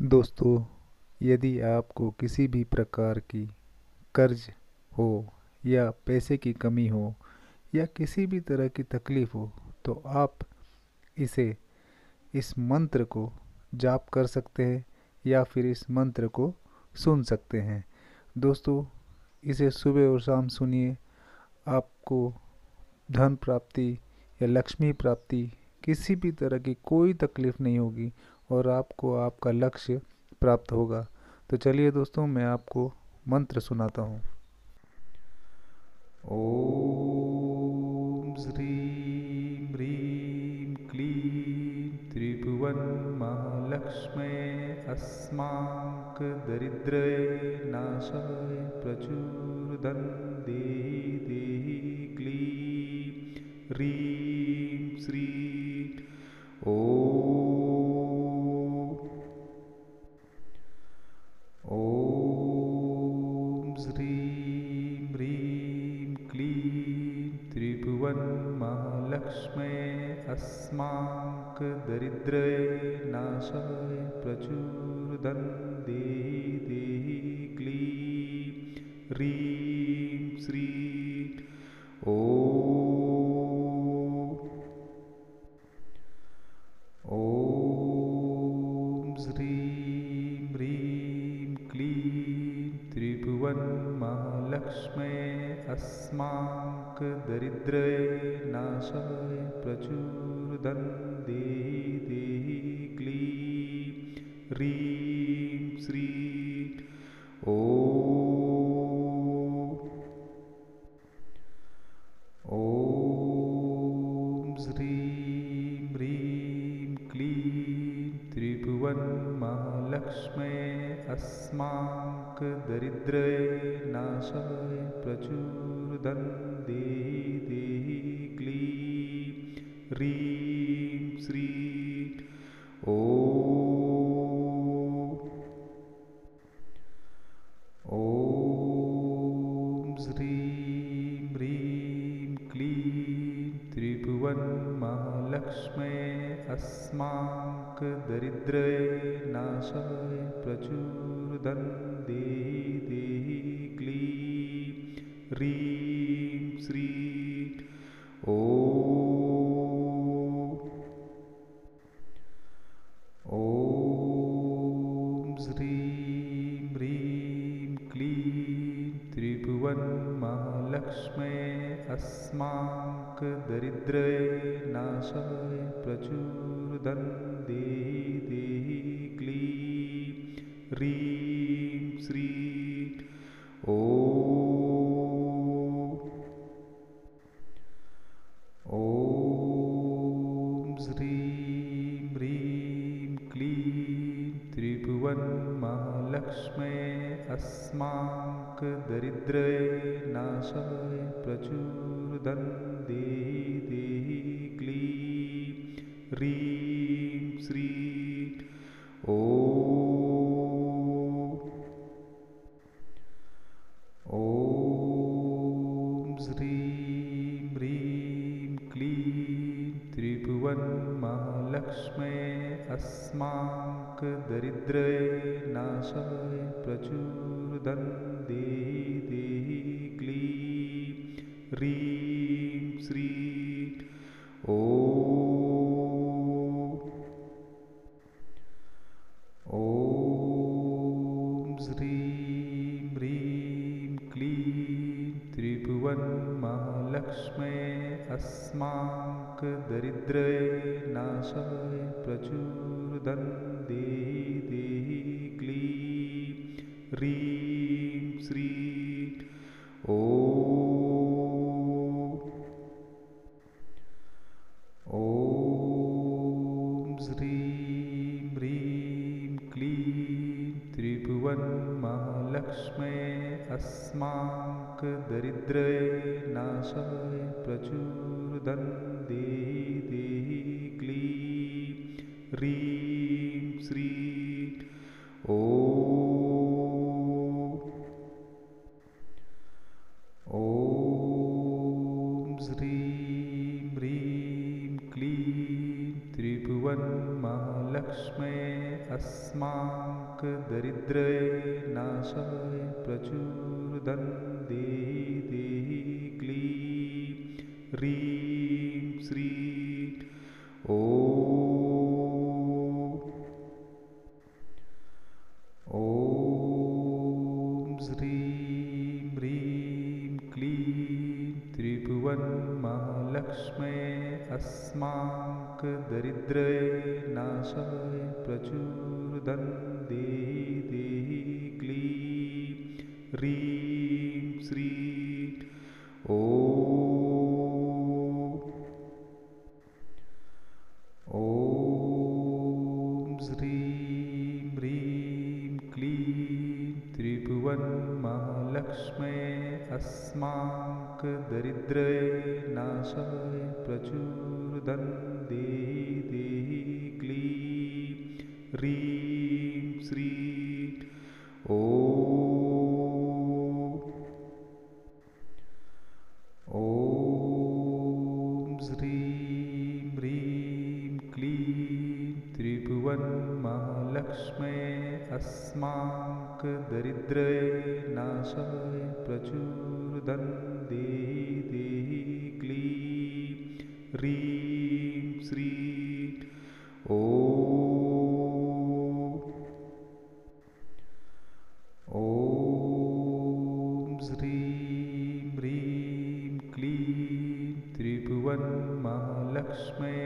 दोस्तों, यदि आपको किसी भी प्रकार की कर्ज हो या पैसे की कमी हो या किसी भी तरह की तकलीफ हो, तो आप इसे इस मंत्र को जाप कर सकते हैं या फिर इस मंत्र को सुन सकते हैं। दोस्तों, इसे सुबह और शाम सुनिए। आपको धन प्राप्ति या लक्ष्मी प्राप्ति, किसी भी तरह की कोई तकलीफ नहीं होगी और आपको आपका लक्ष्य प्राप्त होगा। तो चलिए दोस्तों, मैं आपको मंत्र सुनाता हूँ। ओम श्रीं ह्रीं क्लीं त्रिभुवन महालक्ष्म्यै अस्माक दरिद्रय नाशाय प्रचुरधन देहि देहि क्लीं ह्रीं श्रीं ओम श्रीं ह्रीं क्लीं त्रिभुवन महालक्ष्म्यै अस्माक दरिद्रय नाशाय प्रचुरधन देहि देहि क्लीं ह्रीं श्रीं ओम श्रीं ह्रीं क्लीं त्रिभुवन महालक्ष्म्यै अस्माक दरिद्रय नाशाय प्रचुरधन देहि देहि क्लीं ह्रीं श्रीं ओम श्रीं ह्रीं क्लीं त्रिभुवन महालक्ष्म्यै अस्माक दरिद्रय नाशाय प्रचुरधन देहि देहि क्लीं ह्रीं श्रीं ओम श्रीं ह्रीं क्लीं त्रिभुवन महालक्ष्म्यै अस्माक दरिद्रय नाशाय प्रचुरधन देहि देहि क्लीं ह्रीं श्रीं ओम श्रीं ह्रीं क्लीं त्रिभुवन महालक्ष्म्यै अस्माक दरिद्रय नाशाय प्रचुरधन देहि देहि क्लीं ह्रीं श्रीं ओम श्रीं ह्रीं क्लीं त्रिभुवन महालक्ष्म्यै अस्माक दरिद्रय नाशाय प्रचुरधन देहि देहि क्लीं ह्रीं श्रीं ओम श्रीं ह्रीं क्लीं त्रिभुवन महालक्ष्म्यै अस्माक दरिद्रय नाशाय प्रचुरधन देहि देहि क्लीं ह्रीं श्रीं ओम श्रीं ह्रीं क्लीं त्रिभुवन महालक्ष्म्यै अस्माक दरिद्रय नाशाय प्रचुरधन देहि देहि क्लीं ह्रीं श्रीं ओम श्रीं ह्रीं क्लीं त्रिभुवन महालक्ष्म्यै अस्माक दरिद्रय नाशाय प्रचुरधन देहि देहि क्लीं ह्रीं श्रीं ओम श्रीं ह्रीं क्लीं त्रिभुवन महालक्ष्म्यै अस्माकदरिद्रये नाशाय प्रचुरदं देहि देहि क्लीं ह्रीं श्रीं ॐ श्रीं ह्रीं क्लीं त्रिभुवनमहालक्ष्म्यै अस्माकदरिद्रये नाशाय प्रचुरदं देहि देहि क्लीं ह्रीं श्रीं ॐ श्रीं ह्रीं क्लीं त्रिभुवनमहालक्ष्म्यै अस्माकदरिद्रये नाशाय प्रचुरदं देहि देहि क्लीं ह्रीं श्रीं ॐ श्रीं ह्रीं क्लीं त्रिभुवनमहालक्ष्म्यै अस्माकदरिद्रये नाशाय प्रचुरदं देहि देहि क्लीं ह्रीं श्रीं ॐ श्रीं ह्रीं क्लीं त्रिभुवनमहालक्ष्म्यै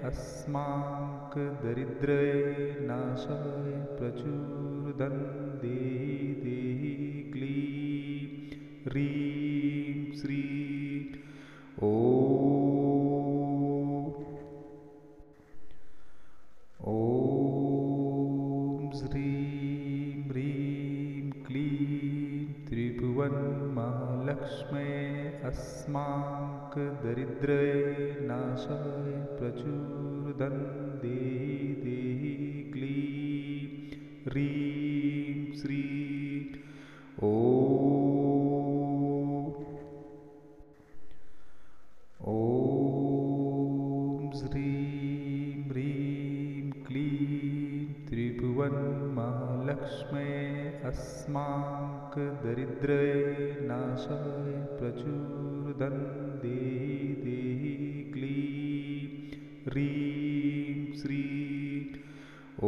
अस्माकदरिद्रये नाशाय प्रचुरदं देहि देहि क्लीं ह्रीं श्रीं ॐ श्रीं ह्रीं क्लीं त्रिभुवनमहालक्ष्म्यै अस्माकदरिद्रये नाशाय प्रचुरदं देहि देहि क्लीं ह्रीं श्रीं ॐ श्रीं ह्रीं क्लीं त्रिभुवनमहालक्ष्म्यै अस्माकदरिद्रये नाशाय प्रचुरदं देहि देहि क्लीं ह्रीं श्रीं ॐ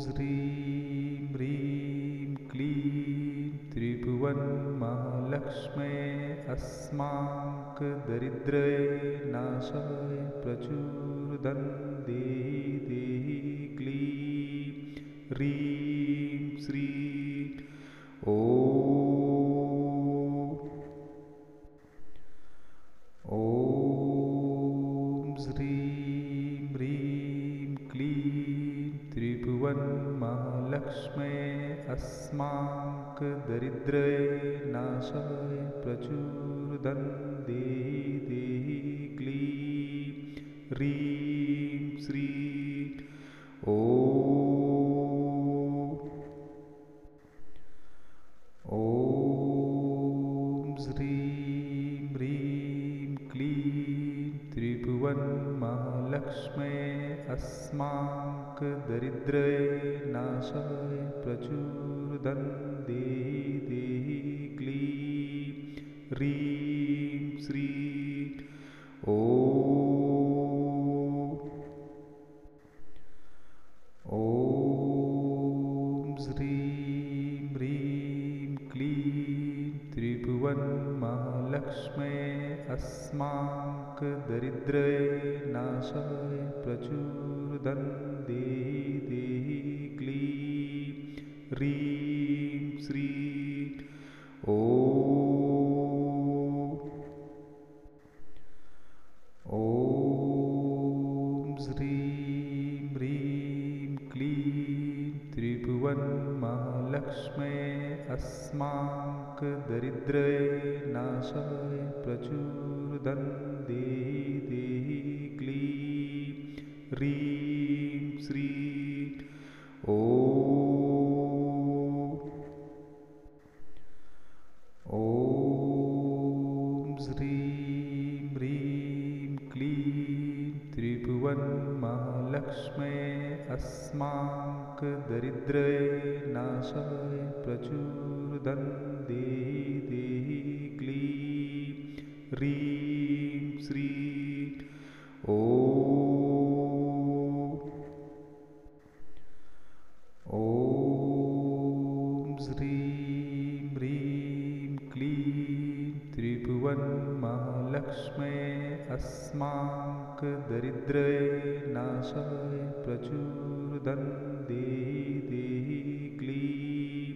श्रीं ह्रीं क्लीं त्रिभुवनमहालक्ष्म्यै अस्माकदरिद्रये नाशाय प्रचुरदं देहि देहि क्लीं ह्रीं श्रीं ॐ श्रीं ह्रीं क्लीं त्रिभुवनमहालक्ष्म्यै अस्माकदरिद्रये नाशाय प्रचुरदं देहि देहि क्लीं ह्रीं श्रीं ॐ श्रीं ह्रीं क्लीं त्रिभुवनमहालक्ष्म्यै अस्माकदरिद्रये नाशाय प्रचुरदं देहि देहि क्लीं ह्रीं श्रीं ॐ श्रीं ह्रीं क्लीं त्रिभुवनमहालक्ष्म्यै अस्माकदरिद्रये नाशाय प्रचुरदं देहि देहि क्लीं ह्रीं श्रीं ॐ श्रीं ह्रीं क्लीं त्रिभुवनमहालक्ष्म्यै अस्माकदरिद्रये नाशाय प्रचुरदं देहि देहि क्लीं ह्रीं श्रीं ॐ श्रीं ह्रीं लक्ष्मे अस्माकदरिद्रये नाशाय प्रचुरदं देहि देहि क्लीं ह्रीं श्रीं ॐ श्रीं ह्रीं क्लीं त्रिभुवनमहालक्ष्मे अस्माकदरिद्रये नाशाय प्रचुरदं देहि देहि क्लीं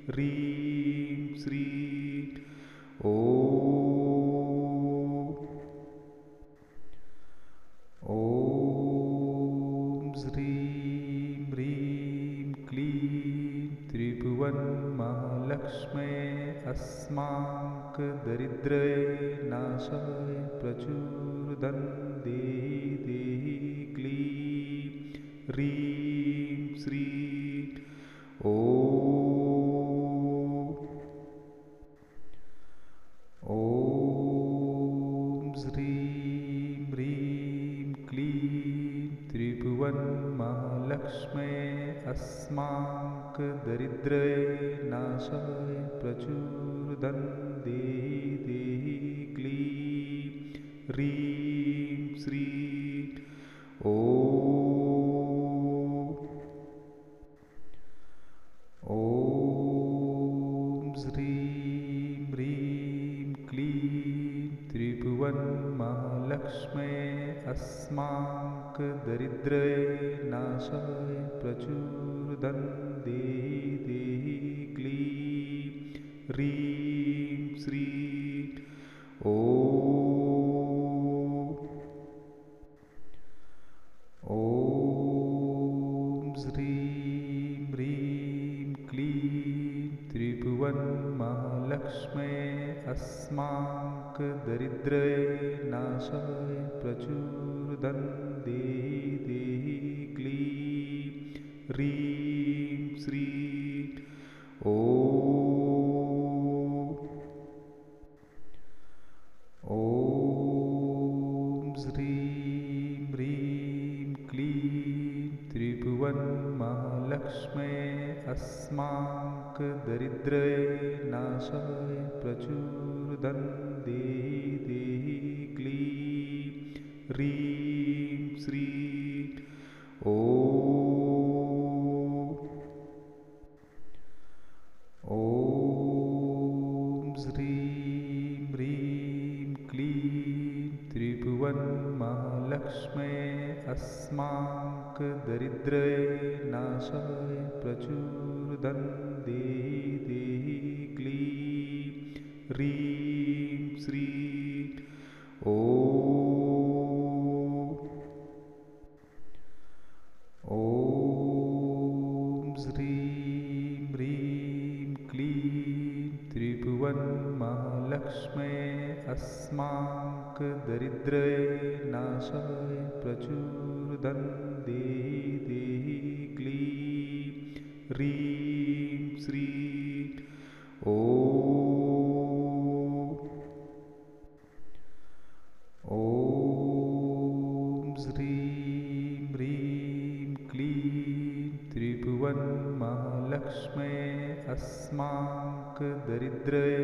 ह्रीं श्रीं ॐ श्रीं ह्रीं क्लीं त्रिभुवनमहालक्ष्मे अस्माकदरिद्रये नाशाय प्रचुरदं देहि देहि क्लीं ह्रीं श्रीं ॐ श्रीं ह्रीं क्लीं त्रिभुवनमहालक्ष्मे अस्माकदरिद्रये नाशाय प्रचुरदं देहि देहि क्लीं ह्रीं श्रीं ॐ श्रीं ह्रीं क्लीं त्रिभुवनमहालक्ष्मे अस्माकदरिद्रये नाशाय प्रचुरदं देहि देहि क्लीं ह्रीं श्रीं ॐ श्रीं ह्रीं क्लीं त्रिभुवनमहालक्ष्मे अस्माकदरिद्रये नाशाय प्रचुरदं देहि देहि क्लीं ह्रीं श्रीं ॐ श्रीं ह्रीं क्लीं त्रिभुवनमहालक्ष्मे अस्माकदरिद्रये नाशाय प्रचुरदं देहि देहि क्लीं ह्रीं श्रीं ॐ श्रीं ह्रीं क्लीं त्रिभुवनमहालक्ष्मे अस्माकदरिद्रये नाशाय प्रचुरदं देहि देहि क्लीं ह्रीं श्रीं ॐ श्रीं ह्रीं क्लीं त्रिभुवनमहालक्ष्मे अस्माकदरिद्रये नाशाय प्रचुरदं देहि देहि क्लीं ह्रीं श्रीं ॐ श्रीं ह्रीं क्लीं त्रिभुवनमहालक्ष्मे अस्माकदरिद्रये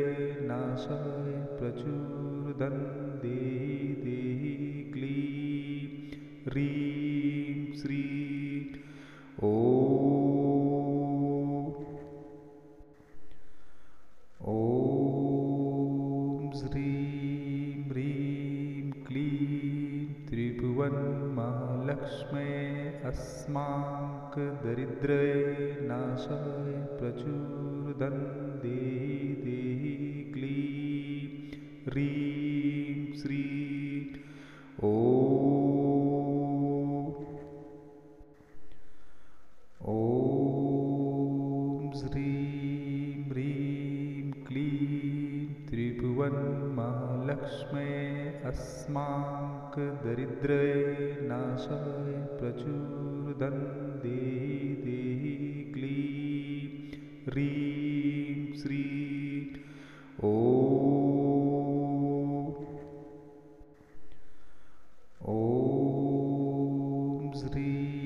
नाशाय प्रचुरदं देहि देहि क्लीं ह्रीं श्रीं ॐ श्रीं ह्रीं क्लीं त्रिभुवनमहालक्ष्मे अस्माकदरिद्रये नाशाय प्रचुरदं देहि देहि क्लीं ह्रीं श्रीं ॐ श्रीं ह्रीं क्लीं त्रिभुवनमहालक्ष्मे अस्माकदरिद्रये नाशाय प्रचुरदं देहि देहि क्लीं ह्रीं श्रीं ॐ श्रीं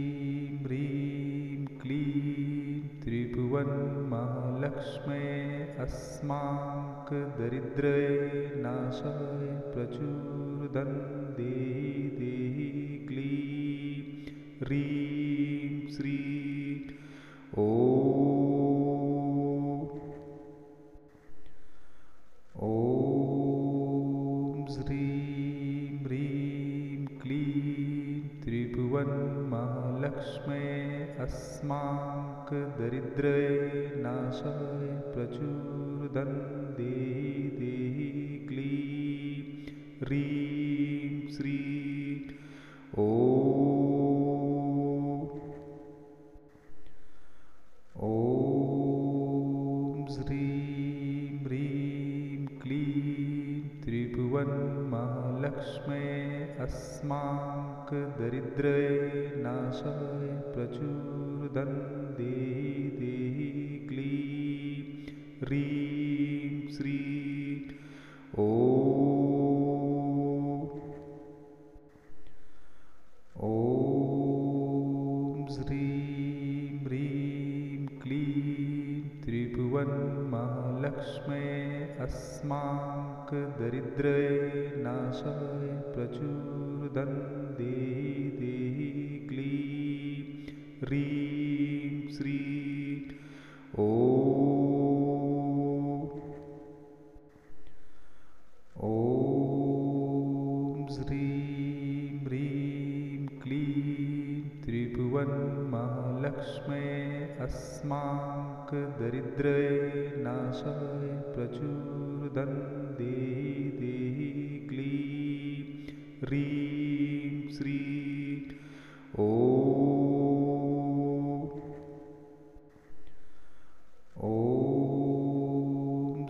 अस्माकदरिद्रये नाशाय प्रचुरधन देहि देहि क्लीं ह्रीं श्रीं ॐ श्रीं ह्रीं क्लीं त्रिभुवनमहालक्ष्म्यै अस्माकदरिद्रये नाशाय प्रचुरधन देहि देहि क्लीं ह्रीं श्रीं ॐ श्रीं ह्रीं क्लीं त्रिभुवनमहालक्ष्म्यै अस्माकदरिद्रये नाशाय प्रचुरधन देहि देहि क्लीं ह्रीं श्रीं ॐ श्रीं ह्रीं क्लीं त्रिभुवनमहालक्ष्म्यै अस्माकदरिद्रये नाशाय प्रचुरधन देहि देहि क्लीं ह्रीं श्रीं ॐ श्रीं ह्रीं क्लीं त्रिभुवनमहालक्ष्म्यै अस्माकदरिद्रये नाशाय प्रचुरधन देहि देहि क्लीं ह्रीं श्रीं ॐ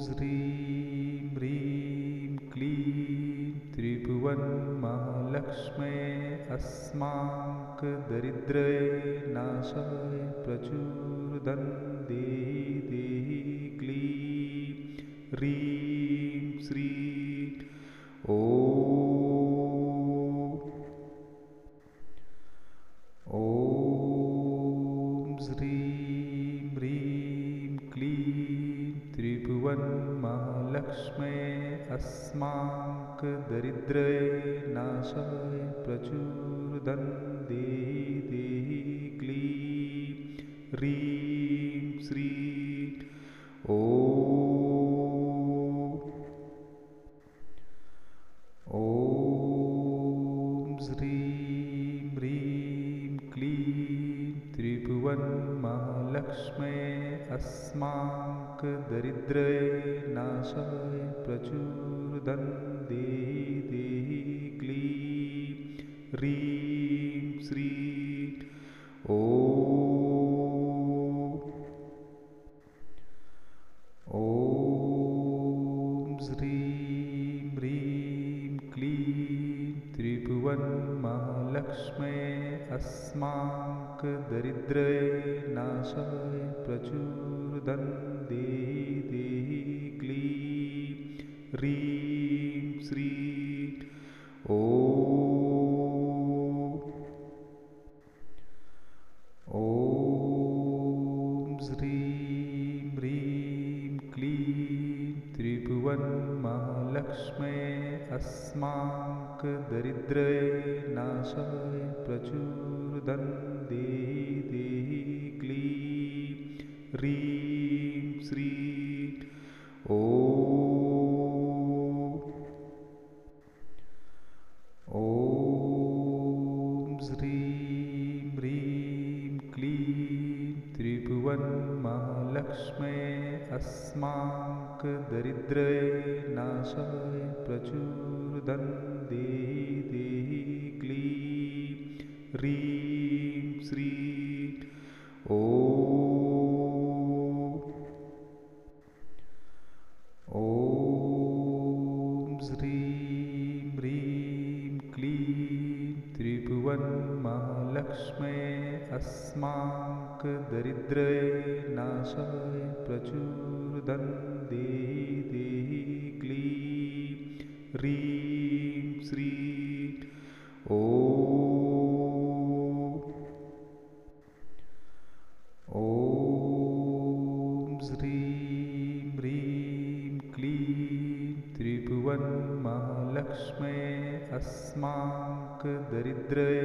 श्रीं ह्रीं क्लीं त्रिभुवनमहालक्ष्म्यै अस्माकदरिद्रये नाशाय प्रचुरधन देहि देहि क्लीं ह्रीं श्रीं ॐ श्रीं ह्रीं क्लीं त्रिभुवनमहालक्ष्म्यै अस्माकदरिद्रये नाशाय प्रचुरधन देहि देहि क्लीं ह्रीं श्रीं ॐ श्रीं ह्रीं क्लीं त्रिभुवनमहालक्ष्म्यै अस्माकदरिद्रये नाशाय प्रचुरधन देहि देहि क्लीं ह्रीं श्रीं ॐ श्रीं ह्रीं क्लीं त्रिभुवनमहालक्ष्म्यै अस्माकदरिद्रये नाशाय प्रचुरधन देहि देहि क्लीं ह्रीं श्रीं ॐ श्रीं ह्रीं क्लीं त्रिभुवनमहालक्ष्म्यै अस्माकदरिद्रये नाशाय प्रचुरधन देहि देहि क्लीं ह्रीं श्रीं ॐ श्रीं ह्रीं क्लीं त्रिभुवनमहालक्ष्म्यै अस्माकदरिद्रये नाशाय प्रचुरधन देहि देहि क्लीं ह्रीं श्रीं ॐ श्रीं ह्रीं क्लीं त्रिभुवनमहालक्ष्म्यै अस्माकदरिद्रये नाशाय प्रचुरधन देहि देहि क्लीं ह्रीं श्रीं ॐ श्रीं ह्रीं अस्माकदरिद्रये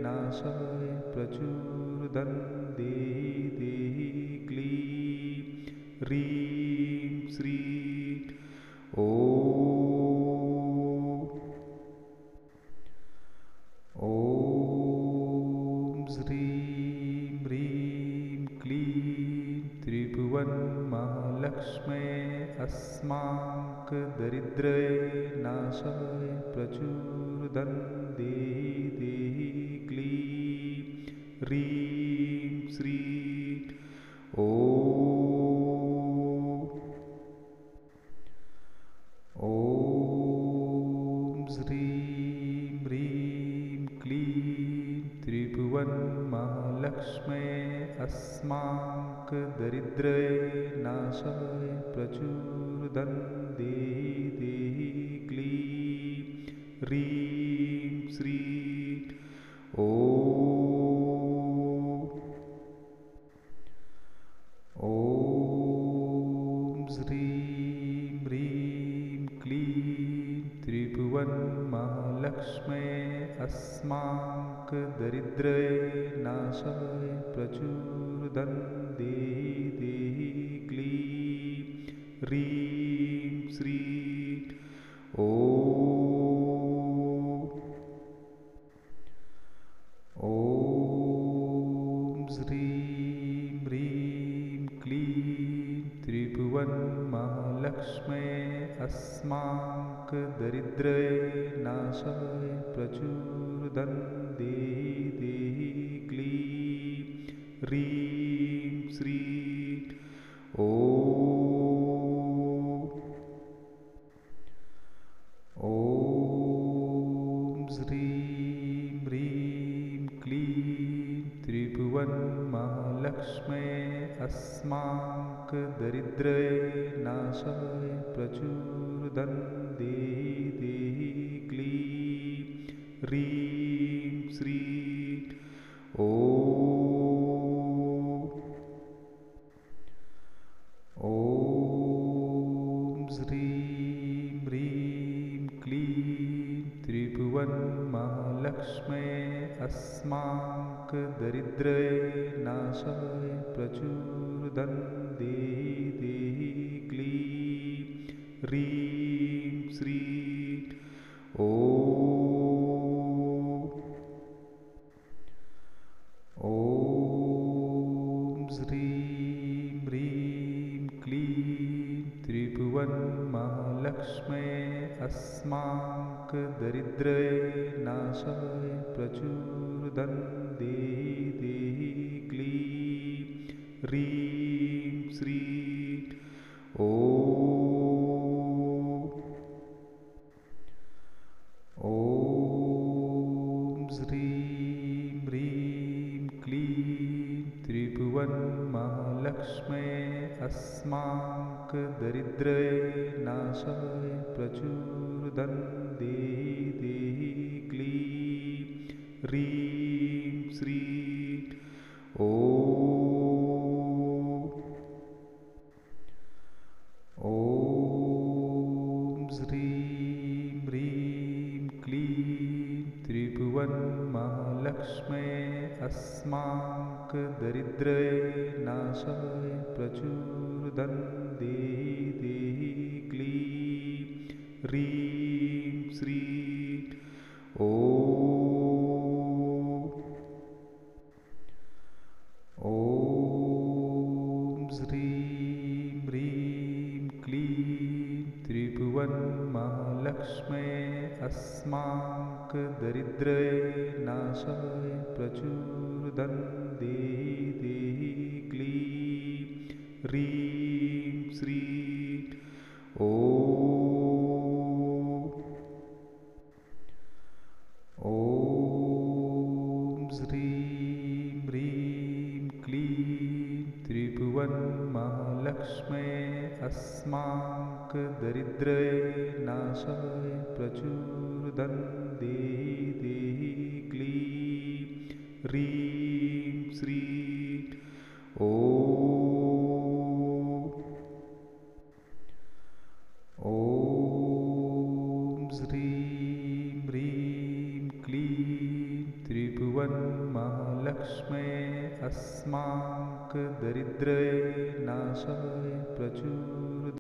नाशाय प्रचुरदं देहि देहि क्लीं ह्रीं श्रीं ॐ श्रीं ह्रीं क्लीं त्रिभुवनमहालक्ष्म्यै अस्माकदरिद्रये नाशाय प्रचुरदं देहि देहि क्लीं ह्रीं श्रीं ॐ श्रीं ह्रीं क्लीं त्रिभुवनमहालक्ष्म्यै अस्माकदरिद्रये नाशाय प्रचुरदं देहि देहि क्लीं ह्रीं श्रीं ॐ श्रीं ह्रीं क्लीं त्रिभुवनमहालक्ष्म्यै अस्माकदरिद्रये नाशाय प्रचुरदं देहि देहि क्लीं ह्रीं श्रीं ॐ श्रीं ह्रीं क्लीं त्रिभुवनमहालक्ष्म्यै अस्माकदरिद्रये नाशाय प्रचुरदं देहि देहि क्लीं ह्रीं श्रीं ॐ श्रीं ह्रीं क्लीं त्रिभुवनमहालक्ष्म्यै अस्माकदरिद्रये नाशाय प्रचुरदं देहि देहि क्लीं ह्रीं श्रीं ॐ श्रीं ह्रीं क्लीं त्रिभुवनमहालक्ष्म्यै अस्माकदरिद्रये नाशाय प्रचुरदं देहि देहि क्लीं ह्रीं श्रीं ॐ श्रीं ह्रीं क्लीं त्रिभुवनमहालक्ष्म्यै अस्माकदरिद्रये नाशाय प्रचुरदं देहि देहि क्लीं ह्रीं श्रीं ॐ श्रीं ह्रीं क्लीं त्रिभुवनमहालक्ष्म्यै अस्माकदरिद्रये नाशाय प्रचुरदं देहि देहि क्लीं ह्रीं श्रीं ॐ श्रीं ह्रीं क्लीं त्रिभुवनमहालक्ष्म्यै अस्माकदरिद्रये नाशाय प्रचुरदं देहि देहि क्लीं ह्रीं श्रीं ॐ श्रीं ह्रीं क्लीं त्रिभुवनमहालक्ष्म्यै अस्माकदरिद्रये नाशाय प्रचुरदं देहि देहि क्लीं ह्रीं श्रीं ॐ श्रीं ह्रीं क्लीं त्रिभुवनमहालक्ष्म्यै अस्माकदरिद्रये नाशाय प्रचुरदं देहि देहि क्लीं ह्रीं श्रीं ॐ श्रीं ह्रीं लक्ष्मै अस्माकं दरिद्रय नाशाय प्रचुर